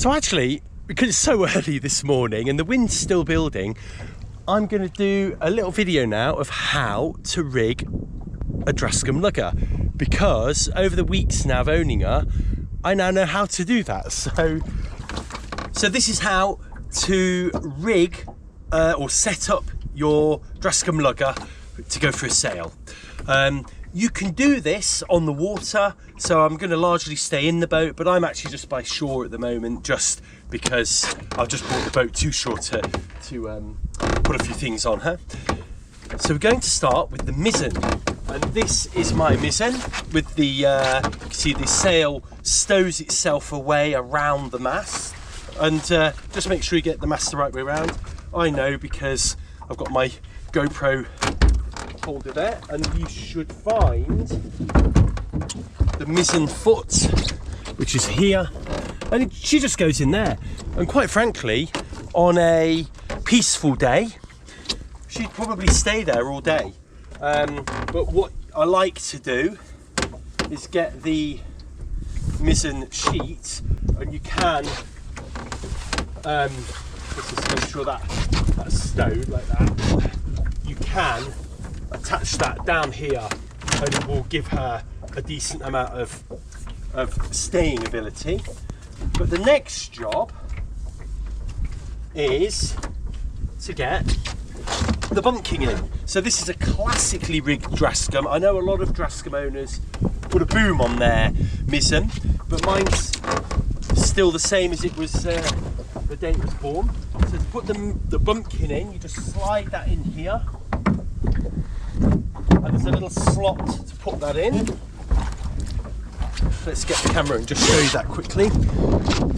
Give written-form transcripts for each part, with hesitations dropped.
So actually, because it's so early this morning and the wind's still building, I'm going to do a little video now of how to rig a Drascombe lugger, because over the weeks now of owning her, I now know how to do that. So this is how to rig or set up your Drascombe lugger to go for a sail. You can do this on the water, so I'm going to largely stay in the boat, but I'm actually just by shore at the moment, just because I've just brought the boat to shore to put a few things on her. So we're going to start with the Mizzen, and this is my Mizzen with the, you can see the sail stows itself away around the mast, and just make sure you get the mast the right way around. I know because I've got my GoPro holder there, and you should find the Mizzen foot, which is here, and she just goes in there. And quite frankly, on a peaceful day, she'd probably stay there all day. But what I like to do is get the Mizzen sheet, and you can let's just make sure that that's stowed like that. You can attach that down here, and it will give her a decent amount of staying ability. But the next job is to get the bumpking in. So this is a classically rigged Drascombe. I know a lot of Drascombe owners put a boom on their Mizzen, but mine's still the same as it was the day it was born. So to put the bumpkin in, you just slide that in here, and there's a little slot to put that in. Let's get the camera and just show you that quickly.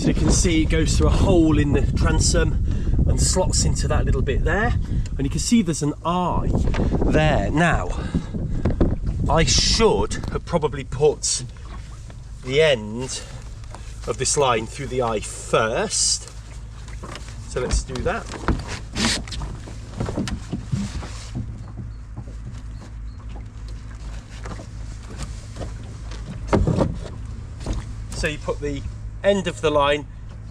So you can see it goes through a hole in the transom and slots into that little bit there, and you can see there's an eye there. Now, I should have probably put the end of this line through the eye first, so let's do that. So you put the end of the line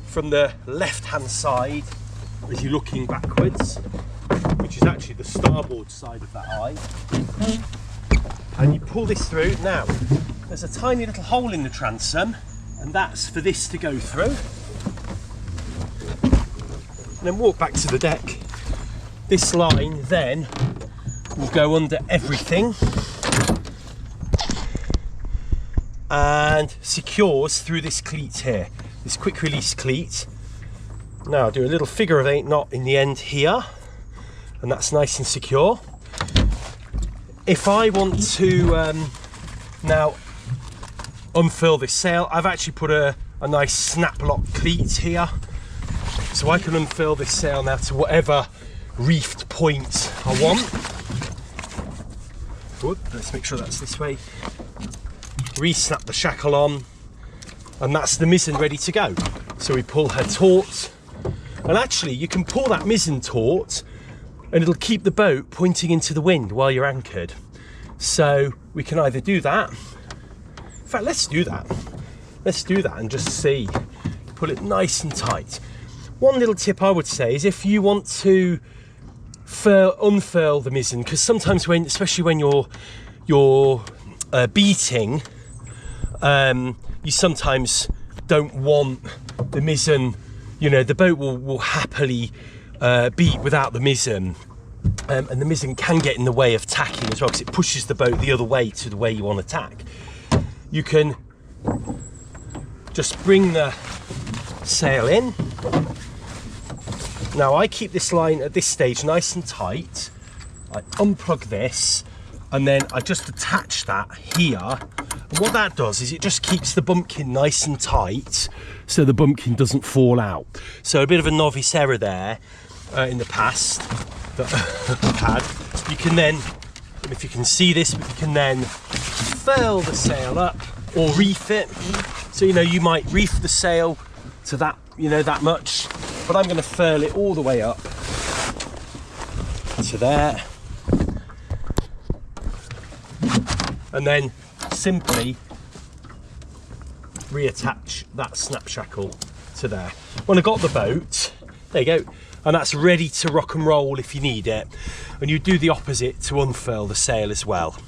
from the left hand side as you're looking backwards, which is actually the starboard side of that eye, and you pull this through. Now there's a tiny little hole in the transom, and that's for this to go through, and then walk back to the deck. This line then will go under everything and secures through this cleat here, this quick release cleat. Now I'll do a little figure of 8 knot in the end here, and that's nice and secure. If I want to now unfurl this sail, I've actually put a nice snap lock cleat here, so I can unfurl this sail now to whatever reefed point I want. Good, let's make sure that's this way. Re-snap the shackle on, and that's the Mizzen ready to go. So we pull her taut, and actually you can pull that Mizzen taut and it'll keep the boat pointing into the wind while you're anchored. So we can either do that, in fact let's do that and just see, pull it nice and tight. One little tip I would say is if you want to unfurl the Mizzen, because sometimes especially when you're beating, you sometimes don't want the Mizzen, you know, the boat will happily beat without the Mizzen, and the Mizzen can get in the way of tacking as well, because it pushes the boat the other way to the way you want to tack. You can just bring the sail in. Now I keep this line at this stage nice and tight. I unplug this, and then I just attach that here. And what that does is it just keeps the bumpkin nice and tight, so the bumpkin doesn't fall out. So a bit of a novice error there in the past that I've had. You can then, and if you can see this, but you can then furl the sail up or reef it. So, you know, you might reef the sail to that, you know, that much, but I'm going to furl it all the way up to there, and then simply reattach that snap shackle to there. When I got the boat, there you go, and that's ready to rock and roll if you need it. And you do the opposite to unfurl the sail as well.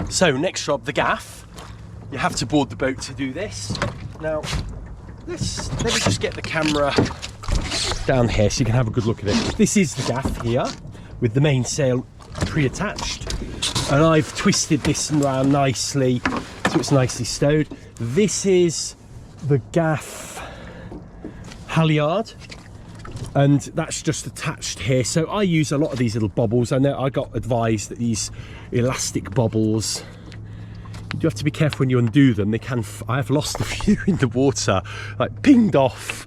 So next job, the gaff. You have to board the boat to do this. Now, let me just get the camera down here so you can have a good look at it. This is the gaff here with the mainsail pre-attached, and I've twisted this around nicely so it's nicely stowed. This is the Gaff halyard, and that's just attached here. So I use a lot of these little bobbles. I know I got advised that these elastic bobbles, you do have to be careful when you undo them. They can, I have lost a few in the water, like pinged off.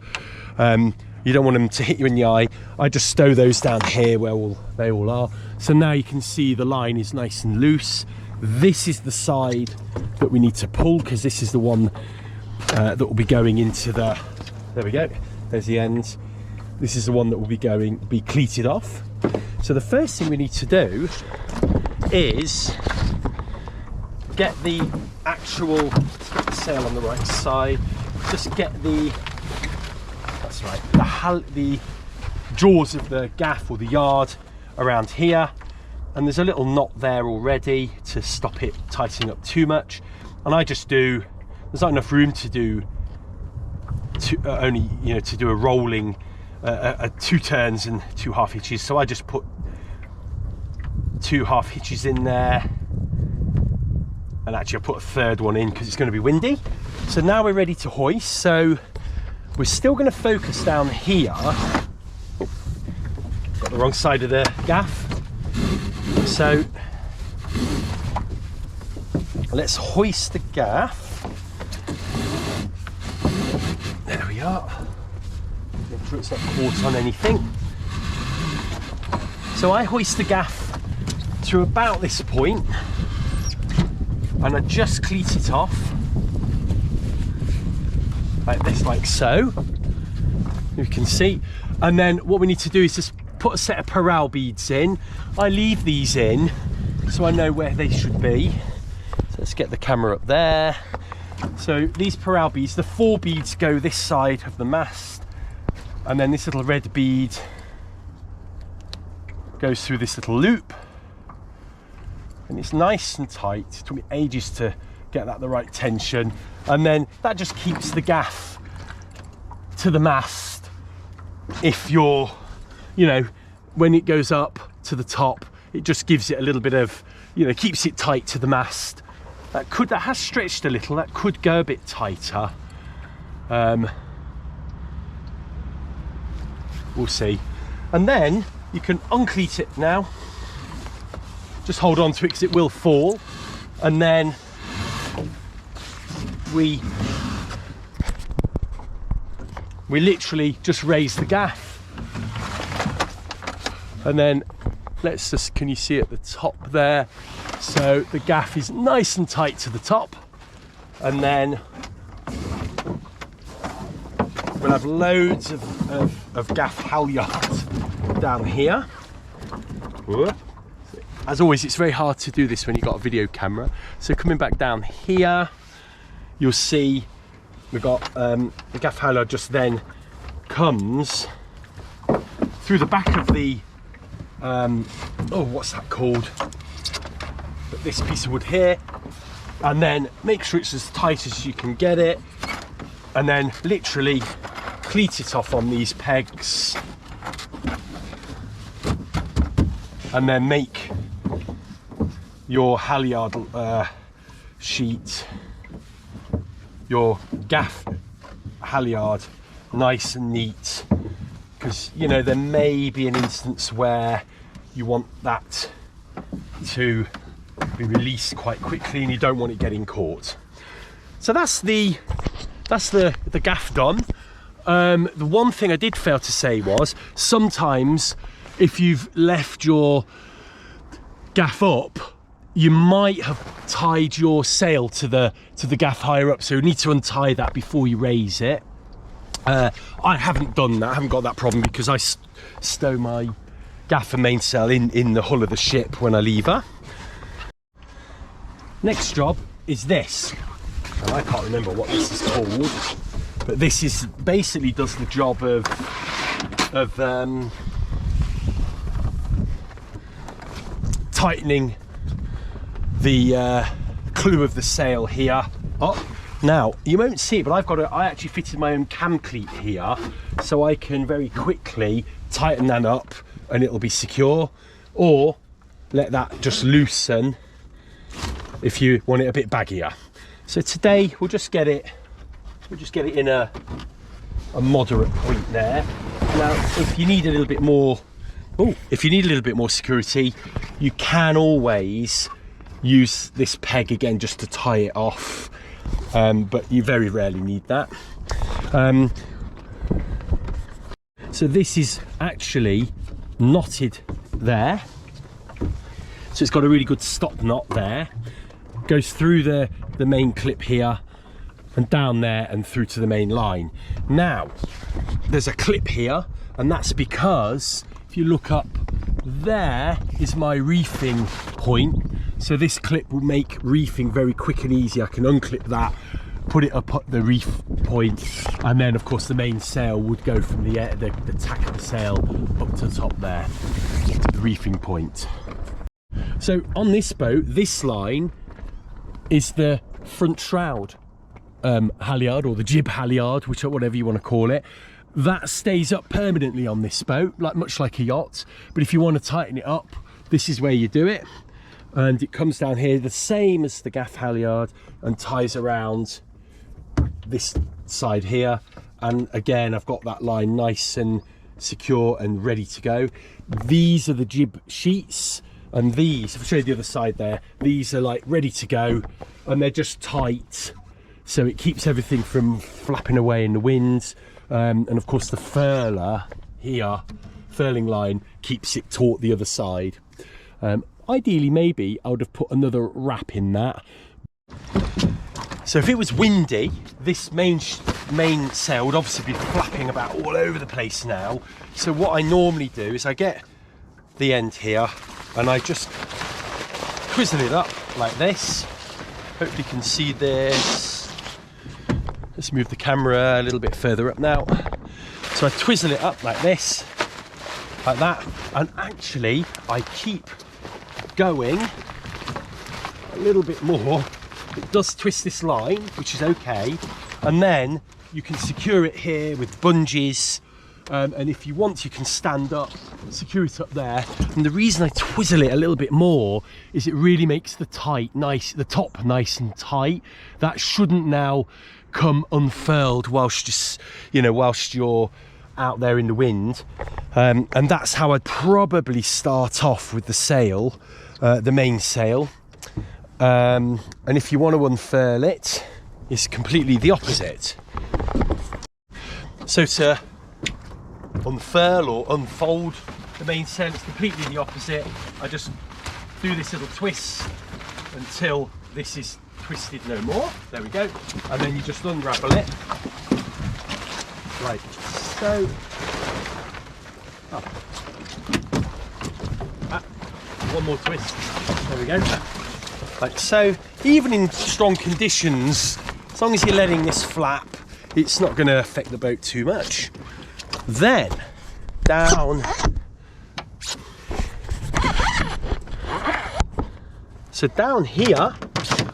You don't want them to hit you in the eye. I just stow those down here where they all are. So now you can see the line is nice and loose. This is the side that we need to pull, because this is the one that will be going into the, there we go, there's the end. This is the one that will be cleated off. So the first thing we need to do is get the actual, get the sail on the right side, just get the, that's right, the jaws of the gaff or the yard around here, and there's a little knot there already to stop it tightening up too much. And I just do, there's not enough room to do only, you know, to do a rolling 2 turns and 2 half hitches, so I just put 2 half hitches in there, and actually I put a 3rd one in because it's going to be windy. So now we're ready to hoist. So we're still going to focus down here. Oh, got the wrong side of the gaff. So let's hoist the gaff. There we are. Make sure it's not caught on anything. So I hoist the gaff to about this point, and I just cleat it off like this, like so. You can see. And then what we need to do is just put a set of parallel beads in. I leave these in so I know where they should be. So let's get the camera up there. So these parallel beads, the 4 beads go this side of the mast, and then this little red bead goes through this little loop, and it's nice and tight. It took me ages to get that the right tension, and then that just keeps the gaff to the mast. If you're, you know, when it goes up to the top, it just gives it a little bit of, you know, keeps it tight to the mast. That has stretched a little, that could go a bit tighter. We'll see. And then you can uncleat it now. Just hold on to it because it will fall. And then we literally just raise the gaff. And then let's just, can you see at the top there? So the gaff is nice and tight to the top, and then we'll have loads of gaff halyard down here. As always, it's very hard to do this when you've got a video camera. So coming back down here, you'll see we've got the gaff halyard just then comes through the back of the oh, what's that called? This piece of wood here, and then make sure it's as tight as you can get it, and then literally cleat it off on these pegs, and then make your halyard sheet, your gaff halyard, nice and neat, because you know there may be an instance where you want that to be released quite quickly and you don't want it getting caught. So that's the gaff done. The one thing I did fail to say was sometimes if you've left your gaff up, you might have tied your sail to the gaff higher up, so you need to untie that before you raise it. I haven't done that, I haven't got that problem because I stow my gaff and mainsail in the hull of the ship when I leave her. Next job is this, and I can't remember what this is called. But this is basically does the job of tightening the clue of the sail here up. Now you won't see it, but I actually fitted my own cam cleat here, so I can very quickly tighten that up and it'll be secure, or let that just loosen if you want it a bit baggier. So today we'll just get it in a moderate point there. Now if you need a little bit more security, you can always use this peg again just to tie it off, but you very rarely need that. So this is actually knotted there, so it's got a really good stop knot there, goes through the main clip here and down there and through to the main line. Now there's a clip here, and that's because if you look up, there is my reefing point. So this clip will make reefing very quick and easy. I can unclip that, put it up at the reef point, and then of course the mainsail would go from the tack of the sail up to the top there, to the reefing point. So on this boat, this line is the front shroud halyard, or the jib halyard, whatever you want to call it. That stays up permanently on this boat, much like a yacht. But if you want to tighten it up, this is where you do it. And it comes down here the same as the gaff halyard and ties around this side here. And again, I've got that line nice and secure and ready to go. These are the jib sheets, and these, I'll show you the other side there, these are like ready to go, and they're just tight, so it keeps everything from flapping away in the wind. And of course the furler here, furling line, keeps it taut the other side. Ideally, maybe I would have put another wrap in that. So if it was windy, this mainsail would obviously be flapping about all over the place now. So what I normally do is I get the end here and I just twizzle it up like this. Hopefully you can see this. Let's move the camera a little bit further up now. So I twizzle it up like this, like that, and actually I keep going a little bit more. It does twist this line, which is okay, and then you can secure it here with bungees, and if you want you can stand up, secure it up there. And the reason I twizzle it a little bit more is it really makes the top nice and tight. That shouldn't now come unfurled whilst you're out there in the wind, and that's how I'd probably start off with the sail, the mainsail. And if you want to unfurl it, it's completely the opposite. So to unfurl or unfold the mainsail, it's completely the opposite. I just do this little twist until this is twisted no more. There we go. And then you just unravel it like so. One more twist. There we go. Like so. Even in strong conditions, as long as you're letting this flap, it's not going to affect the boat too much. Then down. So down here,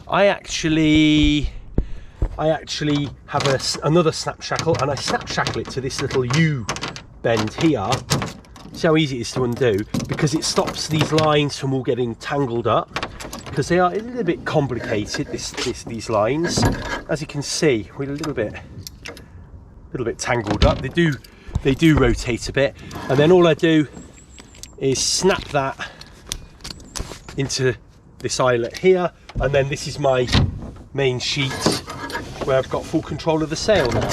I actually have another snap shackle, and I snap shackle it to this little U bend here. See how easy it is to undo, because it stops these lines from all getting tangled up, because they are a little bit complicated, these lines. As you can see, we're a little bit tangled up. They do rotate a bit, and then all I do is snap that into this eyelet here, and then this is my main sheet where I've got full control of the sail now.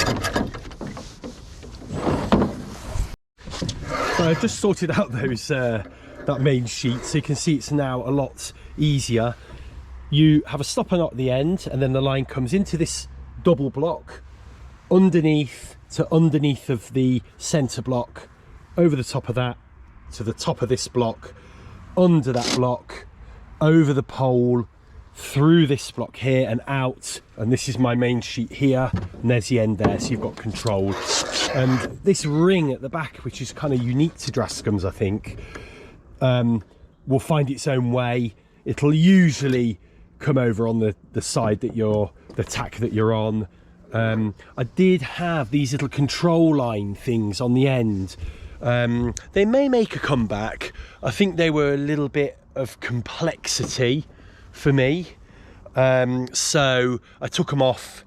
So I've just sorted out that main sheet, so you can see it's now a lot easier. You have a stopper knot at the end, and then the line comes into this double block, underneath of the centre block, over the top of that, to the top of this block, under that block, over the pole, through this block here and out, and this is my main sheet here, and there's the end there, so you've got control. And this ring at the back, which is kind of unique to Drascombes, I think, will find its own way. It'll usually come over on the side that the tack that you're on. I did have these little control line things on the end. They may make a comeback. I think they were a little bit of complexity for me, so I took them off,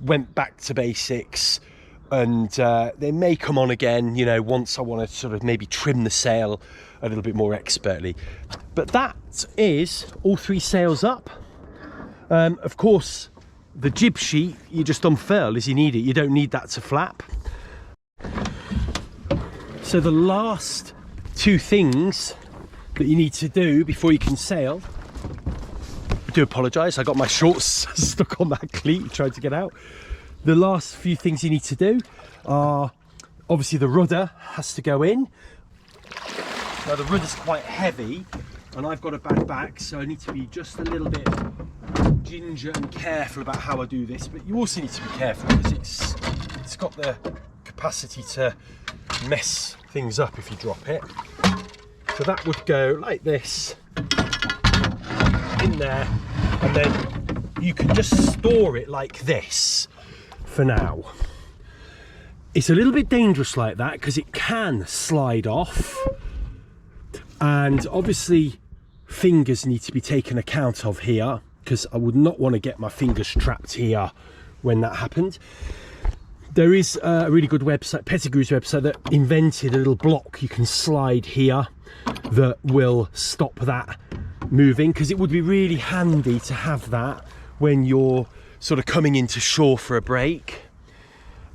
went back to basics, and they may come on again, you know, once I want to sort of maybe trim the sail a little bit more expertly. But that is all 3 sails up. Of course, the jib sheet you just unfurl as you need it. You don't need that to flap. So the last 2 things that you need to do before you can sail, I do apologise, I got my shorts stuck on that cleat trying to get out. The last few things you need to do are, obviously the rudder has to go in. Now the rudder's quite heavy and I've got a bad back, so I need to be just a little bit ginger and careful about how I do this, but you also need to be careful because it's got the capacity to mess things up if you drop it. So that would go like this, in there, and then you can just store it like this for now. It's a little bit dangerous like that because it can slide off, and obviously fingers need to be taken account of here, because I would not want to get my fingers trapped here when that happened. There is a really good website, Pettigrew's website, that invented a little block you can slide here that will stop that moving, because it would be really handy to have that when you're sort of coming into shore for a break.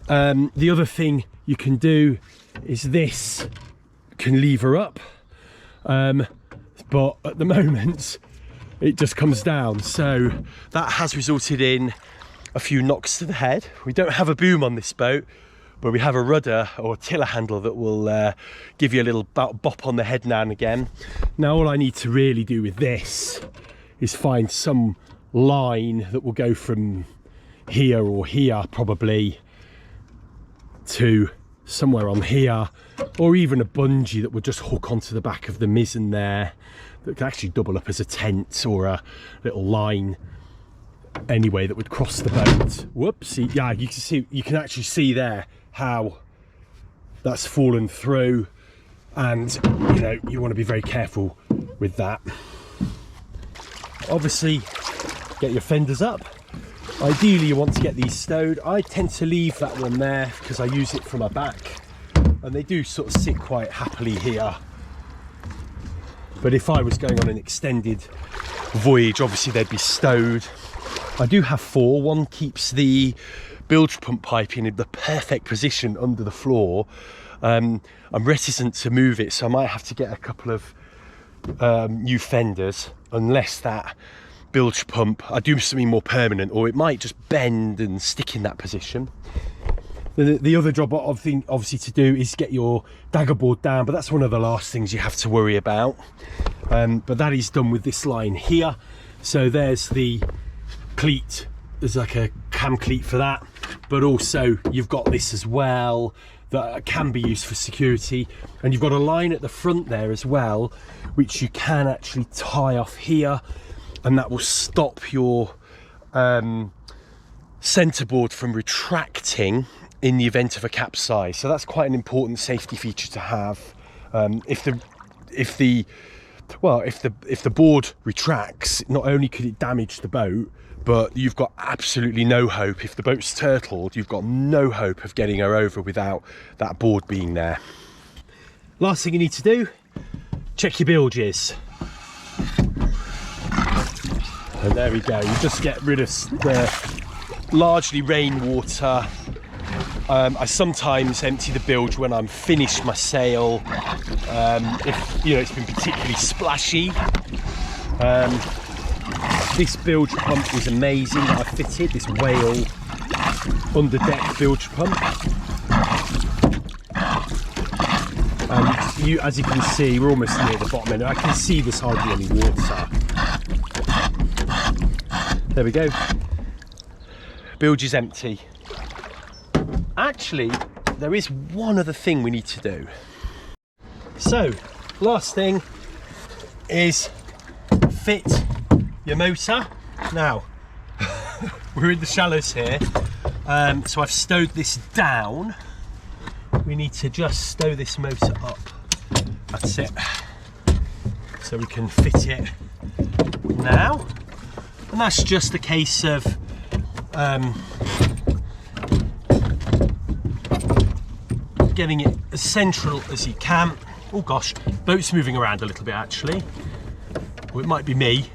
The other thing you can do is this can lever up, but at the moment it just comes down, so that has resulted in a few knocks to the head. We don't have a boom on this boat, but we have a rudder or tiller handle that will give you a little bop on the head now and again. Now all I need to really do with this is find some line that will go from here or here probably to somewhere on here, or even a bungee that would just hook onto the back of the Mizzen there, that could actually double up as a tent, or a little line anyway that would cross the boat. Whoopsie, yeah, you can see, you can actually see there how that's fallen through, and you know, you want to be very careful with that. Obviously get your fenders up. Ideally you want to get these stowed. I tend to leave that one there because I use it for my back, and they do sort of sit quite happily here. But if I was going on an extended voyage, obviously they'd be stowed. I do have 4. One keeps the bilge pump pipe in the perfect position under the floor. I'm reticent to move it, so I might have to get a couple of new fenders, unless that bilge pump, I do something more permanent, or it might just bend and stick in that position. The other job obviously to do is get your dagger board down, but that's one of the last things you have to worry about. But that is done with this line here. So there's the cleat, there's like a cam cleat for that, but also you've got this as well that can be used for security, and you've got a line at the front there as well which you can actually tie off here, and that will stop your centreboard from retracting in the event of a capsize. So that's quite an important safety feature to have. If the board retracts, not only could it damage the boat, but you've got absolutely no hope. If the boat's turtled, you've got no hope of getting her over without that board being there. Last thing you need to do, check your bilges. And there we go, you just get rid of the largely rainwater. I sometimes empty the bilge when I'm finished my sail, if you know it's been particularly splashy. This bilge pump is amazing that I fitted, this whale under deck bilge pump. And as you can see, we're almost near the bottom end. I can see there's hardly any water. There we go. Bilge is empty. Actually, there is one other thing we need to do. So, last thing is fit your motor. Now, we're in the shallows here, so I've stowed this down. We need to just stow this motor up. That's it. So we can fit it now. And that's just a case of getting it as central as you can. Oh gosh, boat's moving around a little bit actually. Well, it might be me.